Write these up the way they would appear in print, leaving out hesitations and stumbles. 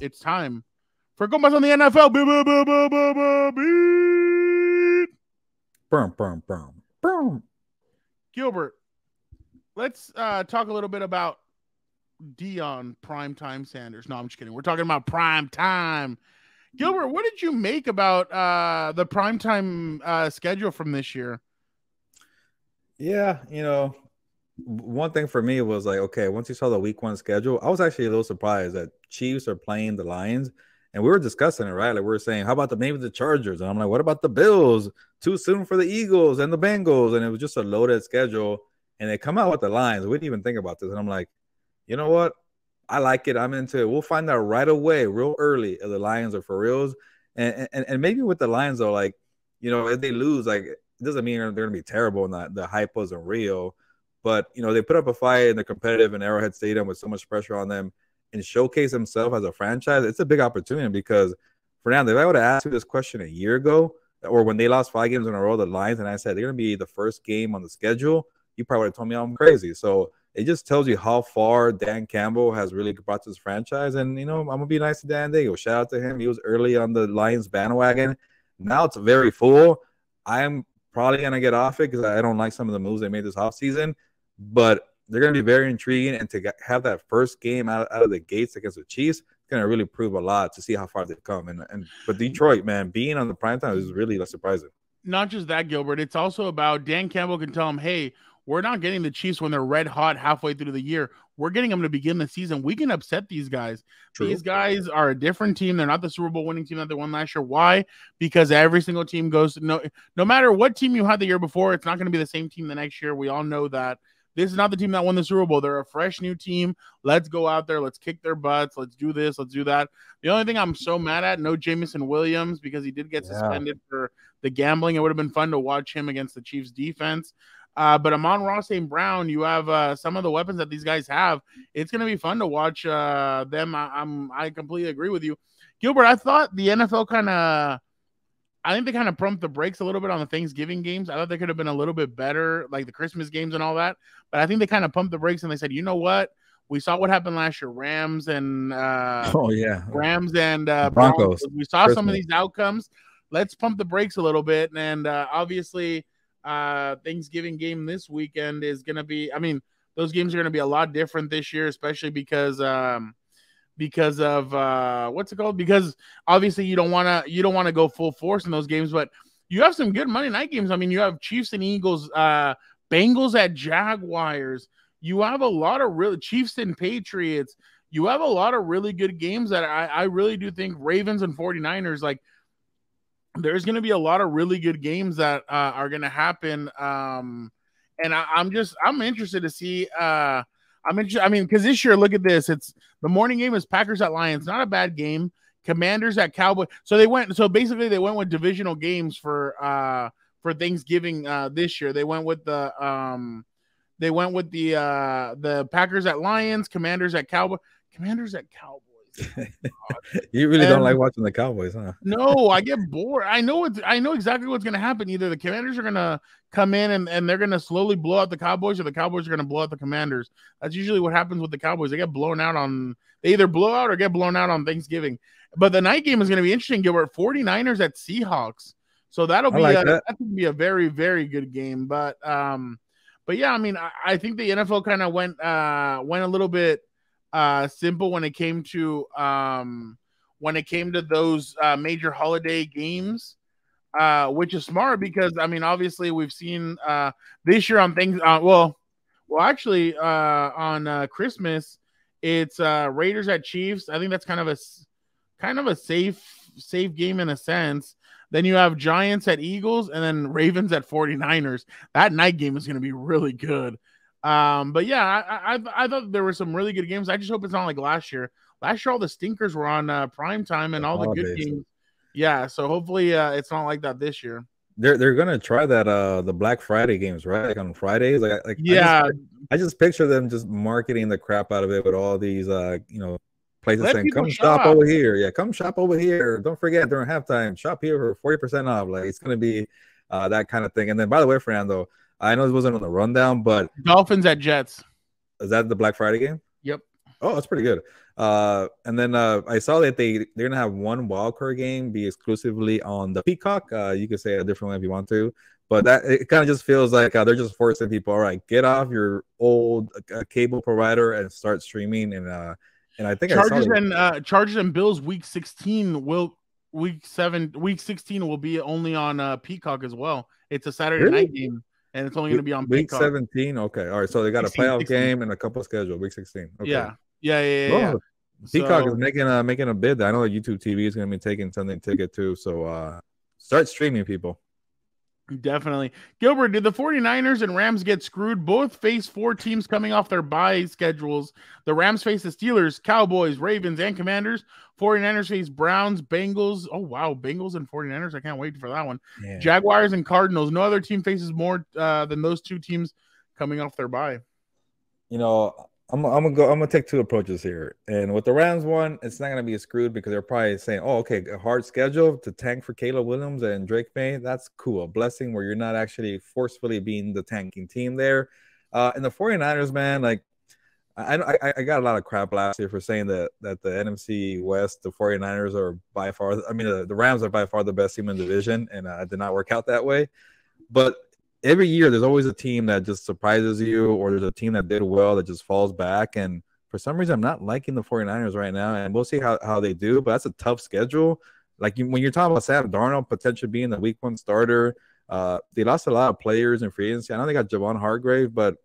it's time for Compas on the NFL. Boom. Gilbert, let's talk a little bit about Deion Primetime Sanders. No, I'm just kidding. We're talking about prime time. Gilbert, what did you make about the primetime schedule from this year? Yeah, one thing for me was like, okay, once you saw the week 1 schedule, I was actually a little surprised that Chiefs are playing the Lions. And we were discussing it, right? Like we were saying, how about maybe the Chargers? And I'm like, what about the Bills? Too soon for the Eagles and the Bengals. And it was just a loaded schedule. And they come out with the Lions. We didn't even think about this. And I'm like, you know what? I like it. I'm into it. We'll find out right away, real early, if the Lions are for reals. And maybe with the Lions, though, like, if they lose, like, it doesn't mean they're going to be terrible and the hype wasn't real. But, they put up a fight in the competitive in Arrowhead Stadium with so much pressure on them and showcase themselves as a franchise. It's a big opportunity because, Fernando, if I would have asked you this question a year ago or when they lost 5 games in a row, the Lions, and I said they're going to be the first game on the schedule, you probably would have told me I'm crazy. So it just tells you how far Dan Campbell has really brought this franchise. And, I'm going to be nice to Dan Diego. Shout out to him. He was early on the Lions bandwagon. Now it's very full. I'm probably going to get off it because I don't like some of the moves they made this offseason. But they're going to be very intriguing. And to have that first game out of the gates against the Chiefs, it's going to really prove a lot to see how far they've come. But Detroit, man, being on the primetime is really surprising. Not just that, Gilbert. It's also about Dan Campbell can tell them, hey, we're not getting the Chiefs when they're red hot halfway through the year. We're getting them to begin the season. We can upset these guys. True. These guys are a different team. They're not the Super Bowl winning team that they won last year. Why? Because every single team goes no matter what team you had the year before, it's not going to be the same team the next year. We all know that. This is not the team that won the Super Bowl. They're a fresh new team. Let's go out there. Let's kick their butts. Let's do this. Let's do that. The only thing I'm so mad at, no Jameson Williams, because he did get suspended for the gambling. It would have been fun to watch him against the Chiefs defense. But Amon-Ra St. Brown, you have some of the weapons that these guys have. It's going to be fun to watch them. I completely agree with you. Gilbert, I thought the NFL I think they kind of pumped the brakes a little bit on the Thanksgiving games. I thought they could have been a little bit better, like the Christmas games and all that. But I think they kind of pumped the brakes and they said, you know what? We saw what happened last year. Rams and Broncos. We saw some of these outcomes. Let's pump the brakes a little bit. And obviously, Thanksgiving game this weekend is going to be, those games are going to be a lot different this year, especially because of what's it called? Because obviously you don't want to go full force in those games, but you have some good Monday night games. You have Chiefs and Eagles, Bengals at Jaguars. You have a lot of really Chiefs and Patriots. You have a lot of really good games that I really do think Ravens and 49ers, like there's going to be a lot of really good games that are going to happen. And I'm interested to see, because this year, look at this. It's the morning game is Packers at Lions. Not a bad game. Commanders at Cowboys. So basically they went with divisional games for Thanksgiving this year. They went with the Packers at Lions, Commanders at Cowboys. You really don't like watching the Cowboys, huh? No, I get bored. I know exactly what's going to happen. Either the Commanders are going to come in and they're going to slowly blow out the Cowboys, or the Cowboys are going to blow out the Commanders. That's usually what happens with the Cowboys. They either blow out or get blown out on Thanksgiving. But the night game is going to be interesting. Gilbert, 49ers at Seahawks. So that'll be that's going to be a very, very good game. But yeah, I think the NFL kind of went a little bit simple when it came to those major holiday games, which is smart because obviously we've seen this year on things. On Christmas, it's Raiders at Chiefs. I think that's kind of a safe game in a sense. Then you have Giants at Eagles, and then Ravens at 49ers. That night game is going to be really good. But yeah, I thought there were some really good games. I just hope it's not like last year. Last year, all the stinkers were on prime time and all the good games. Yeah, so hopefully it's not like that this year. They're gonna try that the Black Friday games, right? Like on Fridays. Like yeah. I just picture them just marketing the crap out of it with all these places saying, come shop over here. Yeah, come shop over here. Don't forget during halftime, shop here for 40% off. Like it's gonna be that kind of thing. And then by the way, Fernando, I know this wasn't on the rundown, but Dolphins at Jets. Is that the Black Friday game? Yep. Oh, that's pretty good. And then I saw that they're gonna have one wildcard game be exclusively on the Peacock. You could say it a different way if you want to, but that it kind of just feels like they're just forcing people. All right, get off your old cable provider and start streaming. And I think I saw Chargers and Bills week 16 will week 16 will be only on Peacock as well. It's a Saturday night game, and it's only going to be on week Peacock. 17. Okay, all right. So they got 16, a playoff 16. Game and a couple scheduled week 16. Okay. Yeah. Peacock is making a bid. I know YouTube TV is going to be taking something ticket too. So start streaming, people. Definitely. Gilbert, did the 49ers and Rams get screwed? Both face 4 teams coming off their bye schedules. The Rams face the Steelers, Cowboys, Ravens, and Commanders. 49ers face Browns, Bengals. Oh, wow. Bengals and 49ers. I can't wait for that one. Yeah. Jaguars and Cardinals. No other team faces more than those 2 teams coming off their bye. You know, I'm gonna take 2 approaches here. And with the Rams one, it's not gonna be screwed because they're probably saying, oh, okay, a hard schedule to tank for Caleb Williams and Drake May. That's cool. A blessing where you're not actually forcefully being the tanking team there. And the 49ers, man, like I got a lot of crap last year for saying that the NFC West, the 49ers are by far, I mean, the Rams are by far the best team in the division, and it did not work out that way. But every year there's always a team that just surprises you, or there's a team that did well that just falls back. And for some reason, I'm not liking the 49ers right now, and we'll see how they do. But that's a tough schedule. Like when you're talking about Sam Darnold potentially being the week 1 starter, they lost a lot of players in free agency. I know they got Javon Hargrave, but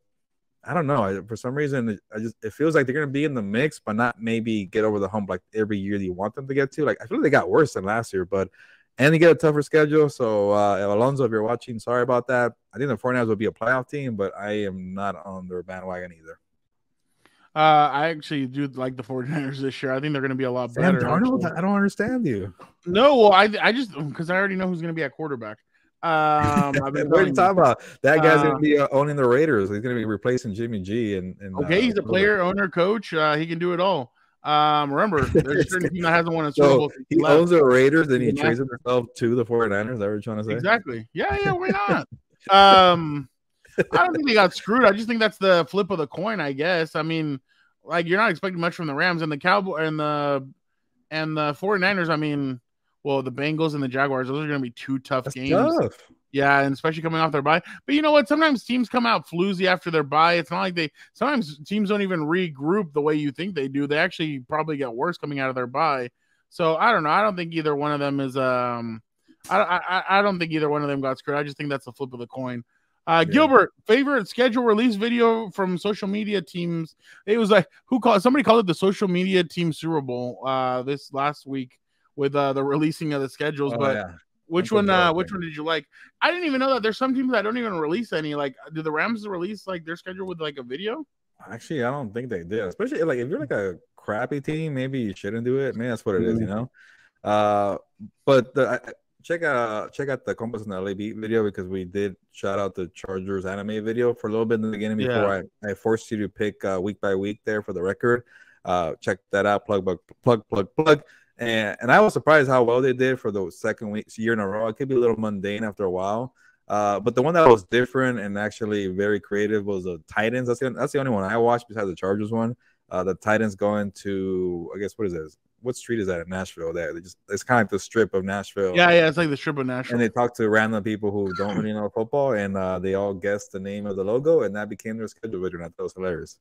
I don't know. For some reason, it feels like they're going to be in the mix, but not maybe get over the hump like every year that you want them to get to. Like I feel like they got worse than last year, but and they get a tougher schedule. So, Alonzo, if you're watching, sorry about that. I think the 49ers will be a playoff team, but I am not on their bandwagon either. I actually do like the 49ers this year. I think they're going to be a lot better. Darnold, I don't understand you. No, well, I just because I already know who's going to be at quarterback. What are you talking about? That guy's going to be owning the Raiders. He's going to be replacing Jimmy G. And okay, he's a player, owner, coach. He can do it all. Remember, there's a certain team that hasn't won a Super Bowl. He owns the Raiders, then he trades himself to the 49ers. Is that what you're trying to say? Exactly. Yeah, why not? I don't think they got screwed. I just think that's the flip of the coin, I guess. I mean, like you're not expecting much from the Rams and the Cowboys and the 49ers. I mean, well, the Bengals and the Jaguars, those are going to be 2 tough games. Tough. Yeah, and especially coming off their bye. But you know what? Sometimes teams come out floozy after their bye. It's not like sometimes teams don't even regroup the way you think they do. They actually probably get worse coming out of their bye. So I don't know. I don't think either one of them is I don't think either one of them got screwed. I just think that's the flip of the coin. Gilbert, favorite schedule release video from social media teams. It was like somebody called it the social media team Super Bowl this last week with the releasing of the schedules. Which one did you like? I didn't even know that there's some teams that don't even release any. Like, did the Rams release like their schedule with like a video? Actually, I don't think they did. Especially like if you're like a crappy team, maybe you shouldn't do it. Maybe that's what it is, you know. But check out the Compas and the LA Beat video because we did shout out the Chargers anime video for a little bit in the beginning before I forced you to pick week by week there for the record. Check that out. Plug. And I was surprised how well they did for the second year in a row. It could be a little mundane after a while. But the one that was different and actually very creative was the Titans. That's the only one I watched besides the Chargers one. The Titans going to, I guess, what is this? What street is that in Nashville? It's kind of like the strip of Nashville. Yeah, it's like the strip of Nashville. And they talk to random people who don't really know football, and they all guessed the name of the logo, and that became their schedule video. And I thought it was hilarious.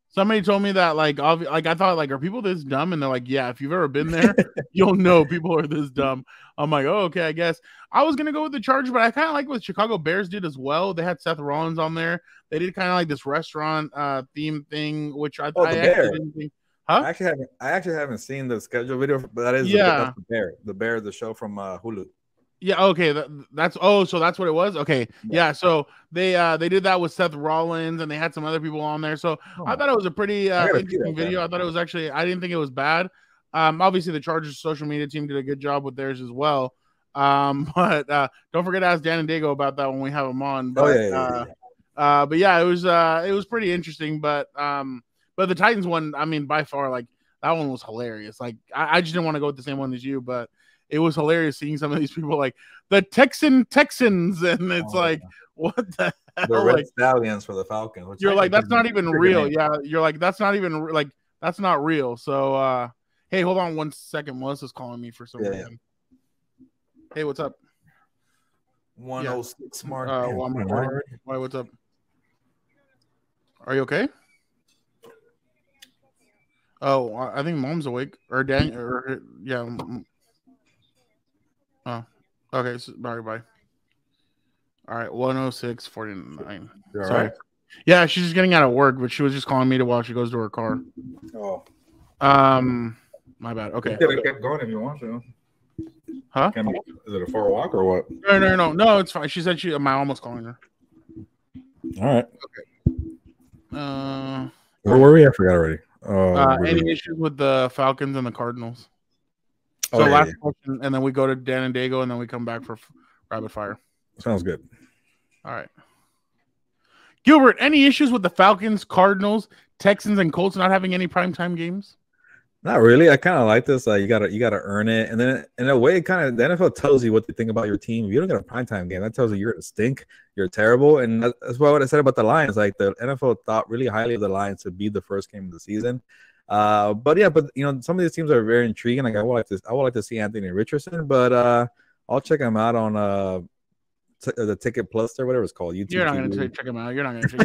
Somebody told me that I thought like, are people this dumb? And they're like, yeah, if you've ever been there, you'll know people are this dumb. I'm like, oh, okay, I guess. I was gonna go with the Chargers, but I kind of like what Chicago Bears did as well. They had Seth Rollins on there. They did kind of like this restaurant theme thing, which I actually didn't think. Huh? I actually haven't seen the schedule video, but that's the Bear. The Bear, the show from Hulu. Yeah, okay. So that's what it was. Okay. Yeah, so they did that with Seth Rollins and they had some other people on there. So I thought it was a pretty interesting video. I thought it was actually, I didn't think it was bad. Obviously the Chargers social media team did a good job with theirs as well. But don't forget to ask Dan and Diego about that when we have them on. But but yeah, it was pretty interesting. But the Titans one, I mean, by far, like that one was hilarious. Like I just didn't want to go with the same one as you, but it was hilarious seeing some of these people like the Texans, and it's what the The Red Stallions for the Falcons. You're like, that's not even real. Yeah, you're like, that's not even like that's not real. So, hey, hold on 1 second. Melissa's calling me for some reason. Hey, what's up? 106 Mark. Why? What's up? Are you okay? Oh, I think Mom's awake. Or Dan. Or yeah. Oh, okay. So, bye. All right, 106.49. Sorry. Right? Yeah, she's just getting out of work, but she was just calling me while she goes to her car. Oh. My bad. Okay. You could have kept going if you want to. Huh? Is it a 4 walk or what? No, it's fine. She said I'm almost calling her. All right. Okay. Where were we? I forgot already. Any issues with the Falcons and the Cardinals? So last question, and then we go to Dan and Dago, and then we come back for rapid fire. Sounds good. All right. Gilbert, any issues with the Falcons, Cardinals, Texans, and Colts not having any primetime games? Not really. I kind of like this. You gotta earn it, and then in a way, kind of the NFL tells you what they think about your team. If you don't get a primetime game, that tells you you're a stink, you're terrible, and that's what I said about the Lions. Like the NFL thought really highly of the Lions to be the first game of the season. But some of these teams are very intriguing. Like I would like to see Anthony Richardson, but I'll check him out on the Ticket Plus or whatever it's called. YouTube. You're not going to check him out. You're not going to.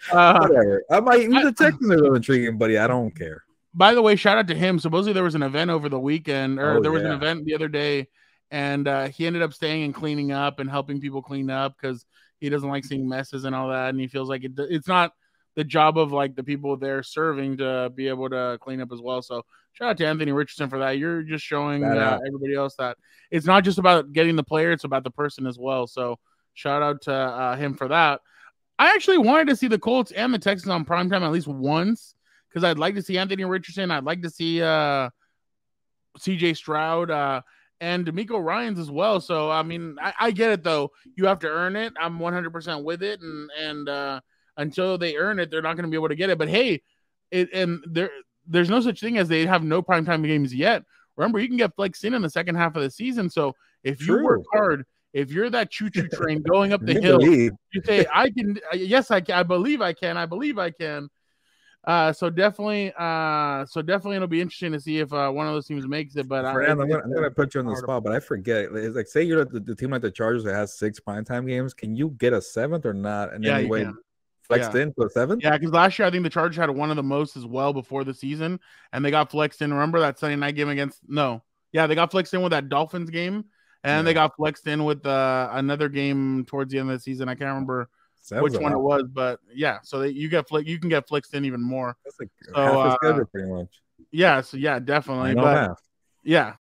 Whatever. The Texans are a little intriguing, but I don't care. By the way, shout out to him. Supposedly there was an event over the weekend, or there was an event the other day, and he ended up staying and cleaning up and helping people clean up because he doesn't like seeing messes and all that, and he feels like it's not the job of like the people there serving to be able to clean up as well. So shout out to Anthony Richardson for that. You're just showing everybody else that it's not just about getting the player, it's about the person as well. So shout out to him for that. I actually wanted to see the Colts and the Texans on primetime at least once because I'd like to see Anthony Richardson. I'd like to see CJ Stroud and D'Amico Ryans as well. So, I mean, I get it, though. You have to earn it. I'm 100% with it. And until they earn it, they're not going to be able to get it. But, hey, there's no such thing as they have no primetime games yet. Remember, you can get flexed in the second half of the season. So, if you work hard, if you're that choo-choo train going up the hill, you say, I can. Yes, I can. I believe I can. I believe I can. So definitely it'll be interesting to see if one of those teams makes it. But I'm gonna put you on the spot, but I forget. It's like, say you're the team like the Chargers that has 6 primetime games. Can you get a 7th or not? And then flexed in to a 7th? Yeah, because last year I think the Chargers had one of the most as well before the season, and they got flexed in. Remember that Sunday night game they got flexed in with that Dolphins game, and they got flexed in with another game towards the end of the season. I can't remember which one it was, but yeah, so you can get flexed in even more. That's like half the schedule pretty much. Yeah, so yeah, definitely. But yeah,